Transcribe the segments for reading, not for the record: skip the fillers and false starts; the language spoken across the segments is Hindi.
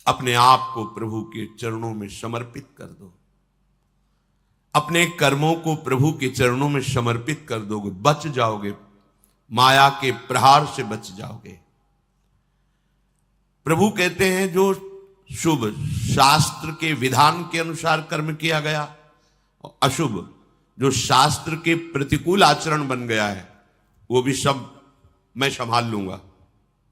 अपने आप को प्रभु के चरणों में समर्पित कर दो, अपने कर्मों को प्रभु के चरणों में समर्पित कर दोगे, बच जाओगे, माया के प्रहार से बच जाओगे। प्रभु कहते हैं जो शुभ शास्त्र के विधान के अनुसार कर्म किया गया, और अशुभ जो शास्त्र के प्रतिकूल आचरण बन गया है, वो भी सब मैं संभाल लूंगा,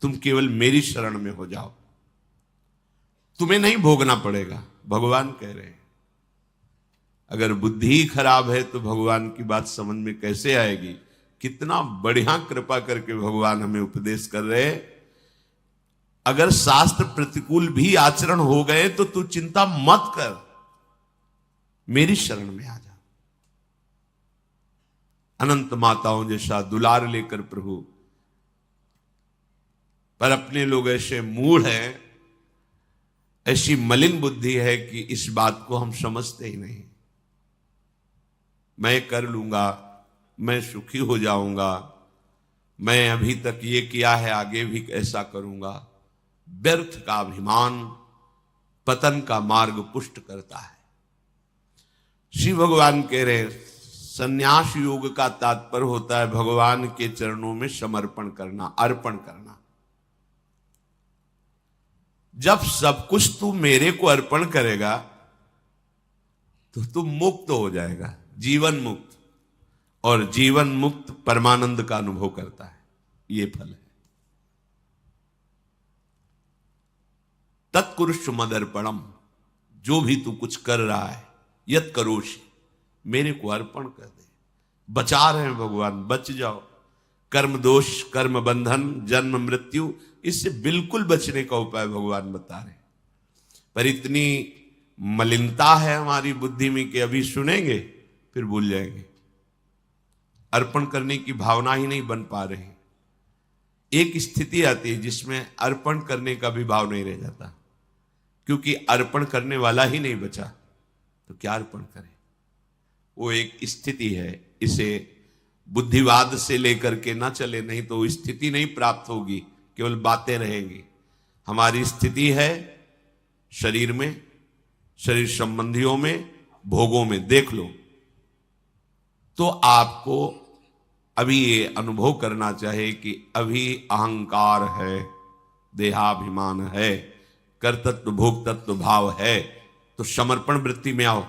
तुम केवल मेरी शरण में हो जाओ, तुम्हें नहीं भोगना पड़ेगा। भगवान कह रहे हैं। अगर बुद्धि ही खराब है तो भगवान की बात समझ में कैसे आएगी। कितना बढ़िया कृपा करके भगवान हमें उपदेश कर रहे हैं। अगर शास्त्र प्रतिकूल भी आचरण हो गए तो तू चिंता मत कर, मेरी शरण में आ जा। अनंत माताओं जैसा दुलार लेकर प्रभु, पर अपने लोग ऐसे मूढ़ हैं, ऐसी मलिन बुद्धि है कि इस बात को हम समझते ही नहीं। मैं कर लूंगा, मैं सुखी हो जाऊंगा, मैं अभी तक ये किया है आगे भी ऐसा करूंगा। व्यर्थ का अभिमान पतन का मार्ग पुष्ट करता है। श्री भगवान कह रहे, संन्यास योग का तात्पर्य होता है भगवान के चरणों में समर्पण करना, अर्पण करना। जब सब कुछ तू मेरे को अर्पण करेगा तो तू मुक्त हो जाएगा, जीवन मुक्त, और जीवन मुक्त परमानंद का अनुभव करता है। ये फल है। तत्कुरुष मदर्पणम, जो भी तू कुछ कर रहा है, यत करोषि, मेरे को अर्पण कर दे। बचा रहे हैं भगवान, बच जाओ। कर्म दोष, कर्म बंधन, जन्म मृत्यु, इससे बिल्कुल बचने का उपाय भगवान बता रहे हैं। पर इतनी मलिनता है हमारी बुद्धि में कि अभी सुनेंगे फिर भूल जाएंगे। अर्पण करने की भावना ही नहीं बन पा रही। एक स्थिति आती है जिसमें अर्पण करने का भी भाव नहीं रह जाता, क्योंकि अर्पण करने वाला ही नहीं बचा, तो क्या अर्पण करें। वो एक स्थिति है, इसे बुद्धिवाद से लेकर के ना चले, नहीं तो स्थिति नहीं प्राप्त होगी, केवल बातें रहेंगी। हमारी स्थिति है शरीर में, शरीर संबंधियों में, भोगों में। देख लो तो आपको अभी ये अनुभव करना चाहिए कि अभी अहंकार है, देहाभिमान है, कर्तृत्व भोक्तृत्व भाव है, तो समर्पण वृत्ति में आओ।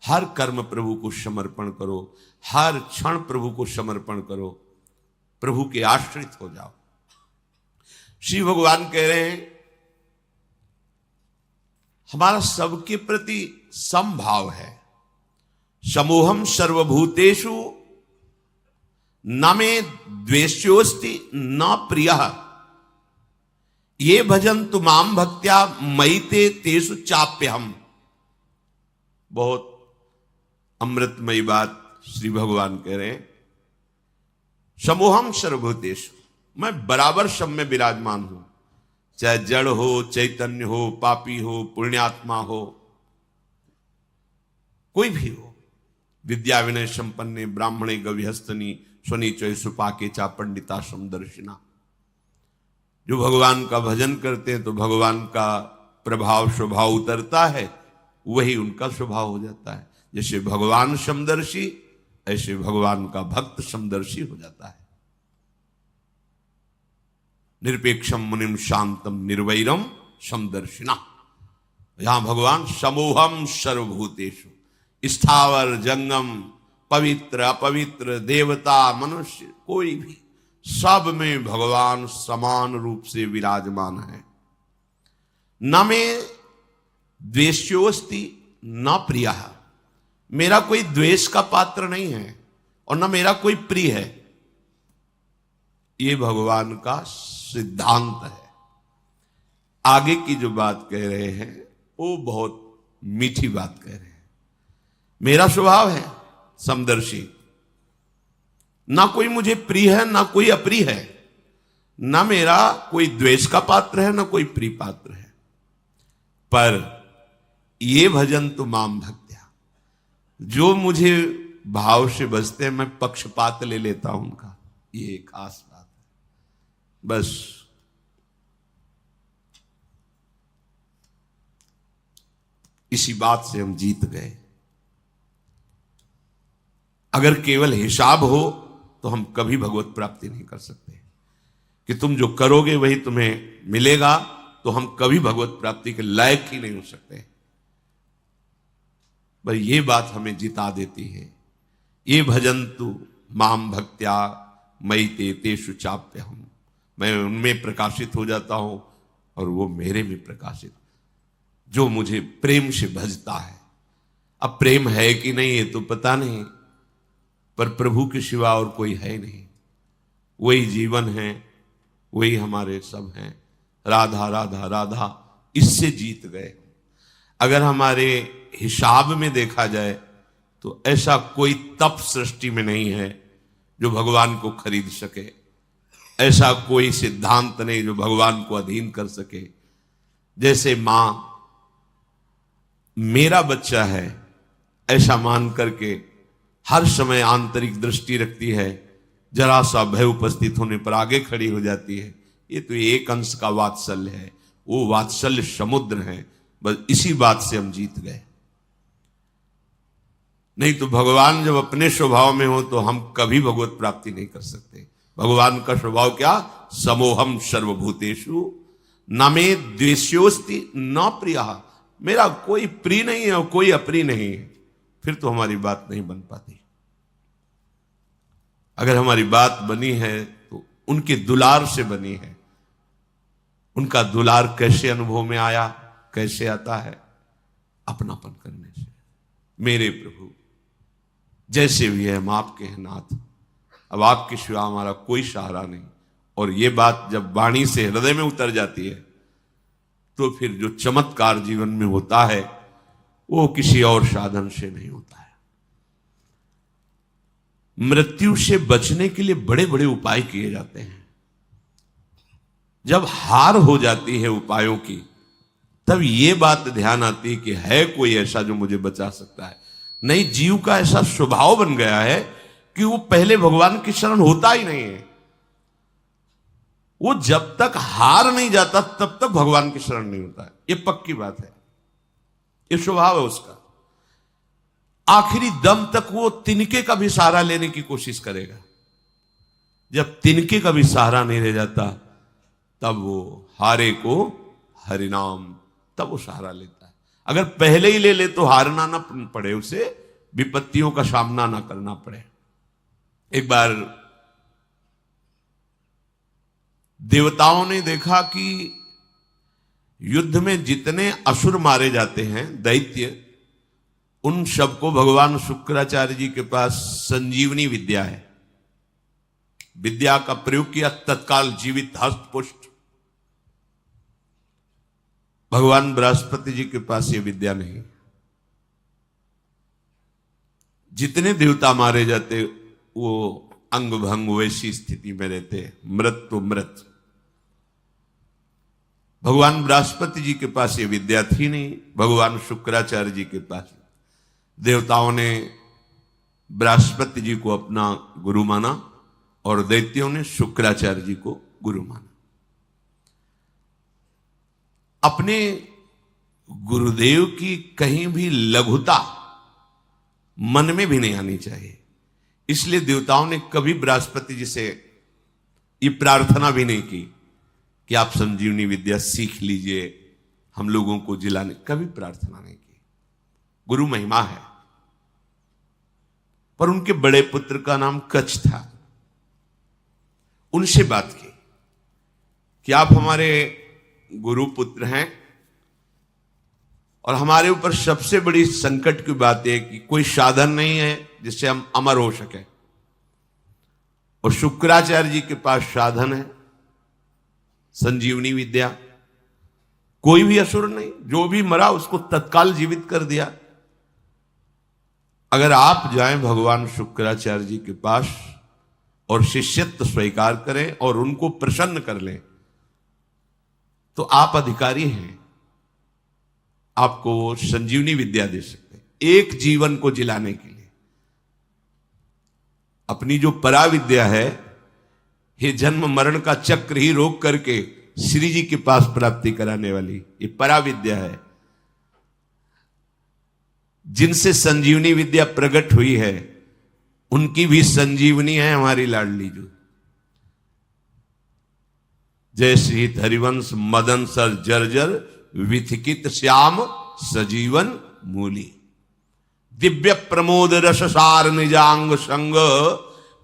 हर कर्म प्रभु को समर्पण करो, हर क्षण प्रभु को समर्पण करो, प्रभु के आश्रित हो जाओ। श्री भगवान कह रहे हैं हमारा सबके प्रति समभाव है। समोहम सर्वभूतेषु न मे द्वेष्योस्ति न प्रियः, ये भजन्तु माम भक्त्या मयि ते तेषु चाप्यहम्। बहुत अमृतमयी बात श्री भगवान कह रहे हैं। समोहम सर्वभूतेषु, मैं बराबर सब में विराजमान हूं, चाहे जड़ हो, चैतन्य हो, पापी हो, पुण्यात्मा हो, कोई भी हो। विद्या विनय संपन्ने ब्राह्मणे गविहस्तनी स्वनीचय सुपाके चा पंडिता समदर्शिना। जो भगवान का भजन करते हैं तो भगवान का प्रभाव स्वभाव उतरता है, वही उनका स्वभाव हो जाता है। जैसे भगवान समदर्शी, ऐसे भगवान का भक्त समदर्शी हो जाता है। निरपेक्षम मुनिम शांतम निर्वैरम समदर्शिना। यहां भगवान समोहम सर्वभूतेषु, स्थावर जंगम, पवित्र अपवित्र, देवता मनुष्य, कोई भी, सब में भगवान समान रूप से विराजमान है। न मे द्वेष्योस्ति न प्रियः, मेरा कोई द्वेष का पात्र नहीं है और न मेरा कोई प्रिय है। ये भगवान का सिद्धांत है। आगे की जो बात कह रहे हैं वो बहुत मीठी बात कह रहे हैं। मेरा स्वभाव है समदर्शी, ना कोई मुझे प्रिय है ना कोई अप्रिय है, ना मेरा कोई द्वेष का पात्र है ना कोई प्रिय पात्र है। पर ये भजन तो माम भक्त्या, जो मुझे भाव से बजते हैं मैं पक्षपात ले लेता हूं उनका। ये खास बात है। बस इसी बात से हम जीत गए। अगर केवल हिसाब हो तो हम कभी भगवत प्राप्ति नहीं कर सकते, कि तुम जो करोगे वही तुम्हें मिलेगा, तो हम कभी भगवत प्राप्ति के लायक ही नहीं हो सकते। पर ये बात हमें जिता देती है। ये भजन्तु माम भक्त्या मयि ते तेषु चाप्यहम्, मैं उनमें प्रकाशित हो जाता हूं और वो मेरे में प्रकाशित, जो मुझे प्रेम से भजता है। अब प्रेम है कि नहीं ये तो पता नहीं, पर प्रभु के सिवा और कोई है नहीं। वही जीवन है, वही हमारे सब हैं। राधा राधा राधा, इससे जीत गए। अगर हमारे हिसाब में देखा जाए तो ऐसा कोई तप सृष्टि में नहीं है जो भगवान को खरीद सके, ऐसा कोई सिद्धांत नहीं जो भगवान को अधीन कर सके। जैसे मां मेरा बच्चा है ऐसा मान करके हर समय आंतरिक दृष्टि रखती है, जरा सा भय उपस्थित होने पर आगे खड़ी हो जाती है। ये तो एक अंश का वात्सल्य है, वो वात्सल्य समुद्र है। बस इसी बात से हम जीत गए। नहीं तो भगवान जब अपने स्वभाव में हो तो हम कभी भगवत प्राप्ति नहीं कर सकते। भगवान का स्वभाव क्या? समोहम सर्वभूतेषु न मे द्वेष्योस्ति न प्रियः, मेरा कोई प्रिय नहीं है और कोई अप्रिय नहीं है। फिर तो हमारी बात नहीं बन पाती। अगर हमारी बात बनी है तो उनके दुलार से बनी है। उनका दुलार कैसे अनुभव में आया, कैसे आता है? अपनापन करने से। मेरे प्रभु जैसे भी है हम आपके हैं नाथ, अब आपके सिवा हमारा कोई सहारा नहीं। और ये बात जब वाणी से हृदय में उतर जाती है तो फिर जो चमत्कार जीवन में होता है वो किसी और साधन से नहीं होता है। मृत्यु से बचने के लिए बड़े बड़े उपाय किए जाते हैं। जब हार हो जाती है उपायों की, तब ये बात ध्यान आती है कि है कोई ऐसा जो मुझे बचा सकता है। नहीं, जीव का ऐसा स्वभाव बन गया है कि वो पहले भगवान की शरण होता ही नहीं है। वो जब तक हार नहीं जाता तब तक भगवान की शरण नहीं होता है। ये पक्की बात है, ये स्वभाव है उसका। आखिरी दम तक वो तिनके का भी सहारा लेने की कोशिश करेगा। जब तिनके का भी सहारा नहीं रह जाता तब वो हारे को हरिनाम, तब वो सहारा लेता है। अगर पहले ही ले ले तो हारना ना पड़े, उसे विपत्तियों का सामना ना करना पड़े। एक बार देवताओं ने देखा कि युद्ध में जितने असुर मारे जाते हैं, दैत्य, उन सबको भगवान शुक्राचार्य जी के पास संजीवनी विद्या है। विद्या का प्रयोग किया, तत्काल जीवित हस्त पुष्ट। भगवान बृहस्पति जी के पास ये विद्या नहीं। जितने देवता मारे जाते वो अंग भंग वैसी स्थिति में रहते, मृत तो मृत। भगवान बृहस्पति जी के पास ये विद्या थी नहीं, भगवान शुक्राचार्य जी के पास। देवताओं ने बृहस्पति जी को अपना गुरु माना और दैत्यों ने शुक्राचार्य जी को गुरु माना। अपने गुरुदेव की कहीं भी लघुता मन में भी नहीं आनी चाहिए। इसलिए देवताओं ने कभी बृहस्पति जी से ये प्रार्थना भी नहीं की कि आप संजीवनी विद्या सीख लीजिए, हम लोगों को जिलाने, कभी प्रार्थना नहीं की। गुरु महिमा है। पर उनके बड़े पुत्र का नाम कच्छ था। उनसे बात की कि आप हमारे गुरु पुत्र हैं और हमारे ऊपर सबसे बड़ी संकट की बात है कि कोई साधन नहीं है जिससे हम अमर हो सके। और शुक्राचार्य जी के पास साधन है, संजीवनी विद्या। कोई भी असुर नहीं, जो भी मरा उसको तत्काल जीवित कर दिया। अगर आप जाएं भगवान शुक्राचार्य जी के पास और शिष्यत्व स्वीकार करें और उनको प्रसन्न कर लें तो आप अधिकारी हैं, आपको वो संजीवनी विद्या दे सकते हैं एक जीवन को जिलाने के लिए। अपनी जो पराविद्या है, ये जन्म मरण का चक्र ही रोक करके श्री जी के पास प्राप्ति कराने वाली ये पराविद्या है। जिनसे संजीवनी विद्या प्रकट हुई है उनकी भी संजीवनी है हमारी लाडली जो। जय श्री हरिवंश मदन सर जर्जर विथिकित श्याम सजीवन मूली। दिव्य प्रमोद रससार निजांग संग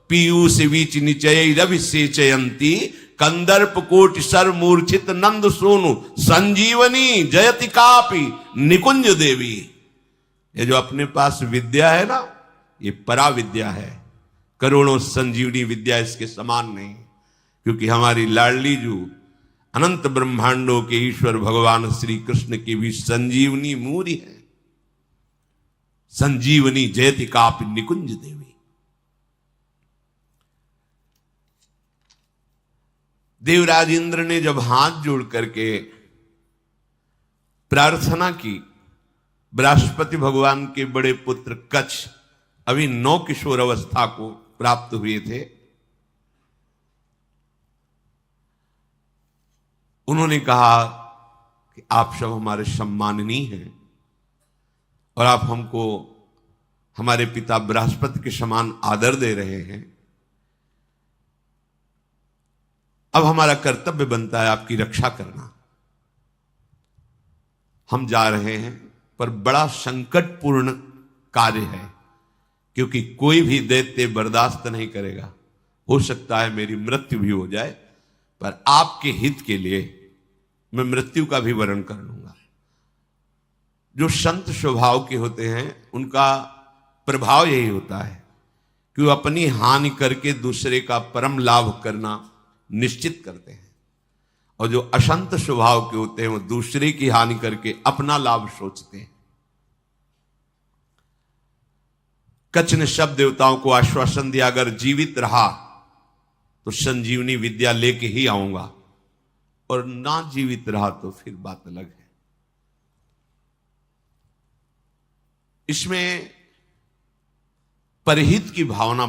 पीयूष बीच निचय रविसेचयंती कंदर्प कोटि सर मूर्छित नंद सोनु संजीवनी जयति कापि निकुंज देवी। ये जो अपने पास विद्या है ना, ये परा विद्या है, करोड़ों संजीवनी विद्या इसके समान नहीं। क्योंकि हमारी लाडली जो अनंत ब्रह्मांडों के ईश्वर भगवान श्री कृष्ण की भी संजीवनी मूरी है। संजीवनी जयति कापि निकुंज देवी। देवराज इंद्र ने जब हाथ जोड़ करके प्रार्थना की, बृहस्पति भगवान के बड़े पुत्र कच्छ अभी 9 किशोर अवस्था को प्राप्त हुए थे, उन्होंने कहा कि आप सब हमारे सम्माननीय हैं और आप हमको हमारे पिता बृहस्पति के समान आदर दे रहे हैं। अब हमारा कर्तव्य बनता है आपकी रक्षा करना। हम जा रहे हैं पर बड़ा संकटपूर्ण कार्य है, क्योंकि कोई भी दैत्य बर्दाश्त नहीं करेगा। हो सकता है मेरी मृत्यु भी हो जाए, पर आपके हित के लिए मैं मृत्यु का भी वरण कर लूंगा। जो संत स्वभाव के होते हैं उनका प्रभाव यही होता है कि वो अपनी हानि करके दूसरे का परम लाभ करना निश्चित करते हैं, और जो अशंत स्वभाव के होते हैं वो दूसरे की हानि करके अपना लाभ सोचते हैं। कच्छ ने सब देवताओं को आश्वासन दिया, अगर जीवित रहा तो संजीवनी विद्या लेके ही आऊंगा, और ना जीवित रहा तो फिर बात अलग है। इसमें परहित की भावना